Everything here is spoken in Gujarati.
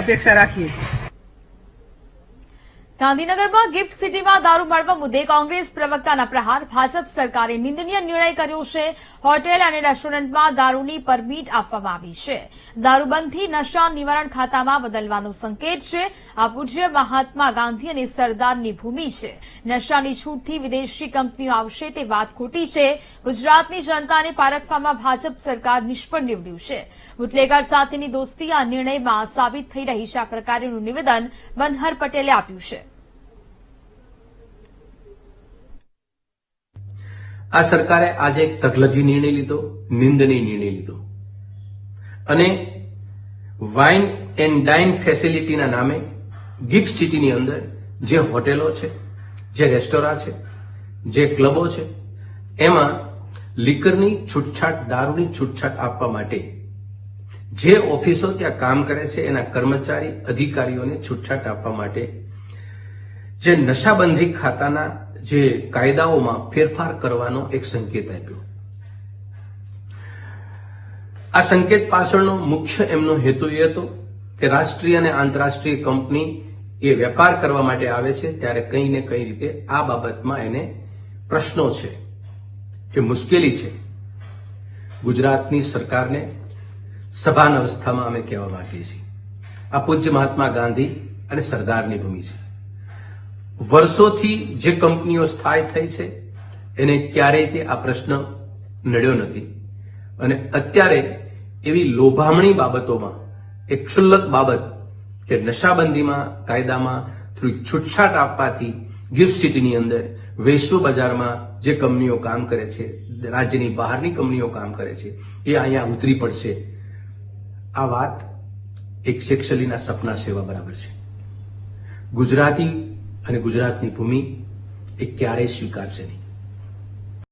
અપેક્ષા રાખીએ છીએ। ગાંધીનગરમાં ગિફ્ટ સિટીમાં દારૂ મળવા મુદ્દે કોંગ્રેસ પ્રવક્તાના પ્રહાર। ભાજપ સરકારે નિંદનીય નિર્ણય કર્યો છે। હોટેલ અને રેસ્ટોરન્ટમાં દારૂની પરમિટ આપવામાં આવી છે। દારૂબંધી નશા નિવારણ ખાતામાં બદલવાનો સંકેત છે। આ પૂજ્ય મહાત્મા ગાંધી અને સરદારની ભૂમિ છે। નશાની છૂટથી વિદેશી કંપનીઓ આવશે તે વાત ખોટી છે। ગુજરાતની જનતાને પારખવામાં ભાજપ સરકાર નિષ્ફળ નીવડ્યું છે। બુટલેગર સાથેની દોસ્તી આ નિર્ણયમાં સાબિત થઈ રહી છે। આ પ્રકારનું નિવેદન બનહર પટેલે આપ્યું છે। આ સરકારે આજે એક તકલગી નિર્ણય લીધો, નિંદનીય નિર્ણય લીધો અને વાઇન એન્ડ ડાઇન ફેસિલિટીના નામે ગિફ્ટ સિટીની અંદર જે હોટેલો છે, જે રેસ્ટોરાં છે, જે ક્લબો છે, એમાં લિકરની છૂટછાટ, દારૂની છૂટછાટ આપવા માટે જે ઓફિસો ત્યાં કામ કરે છે એના કર્મચારી અધિકારીઓને છૂટછાટ આપવા માટે જે નશાબંધી ખાતાના જે કાયદાઓમાં ફેરફાર કરવાનો એક સંકેત આપ્યો। આ સંકેત પાછળનો મુખ્ય એમનો હેતુ એ હતો કે રાષ્ટ્રીય અને આંતરરાષ્ટ્રીય કંપની એ વેપાર કરવા માટે આવે છે ત્યારે કઈ ને કઈ રીતે આ બાબતમાં એને પ્રશ્નો છે કે મુશ્કેલી છે। ગુજરાતની સરકારને સભાન અવસ્થામાં અમે કહેવા માંગીએ છીએ, આ પૂજ્ય મહાત્મા ગાંધી અને સરદારની ભૂમિ છે। વર્ષોથી જે કંપનીઓ સ્થાયી થઈ છે એને ક્યારેય તે આ પ્રશ્ન નડ્યો નથી અને અત્યારે એવી લોભામણી બાબતોમાં એક ક્ષુલ્લક બાબત કે નશાબંધીમાં કાયદામાં થોડી છૂટછાટ આપવાથી ગિફ્ટ સિટીની અંદર વૈશ્વ બજારમાં જે કંપનીઓ કામ કરે છે, રાજ્યની બહારની કંપનીઓ કામ કરે છે, એ અહીંયા ઉતરી પડશે। આ વાત એક શેખસલીના સપના સેવા બરાબર છે। ગુજરાતી અને ગુજરાતની ભૂમિ એ ક્યારેય સ્વીકારશે નહીં।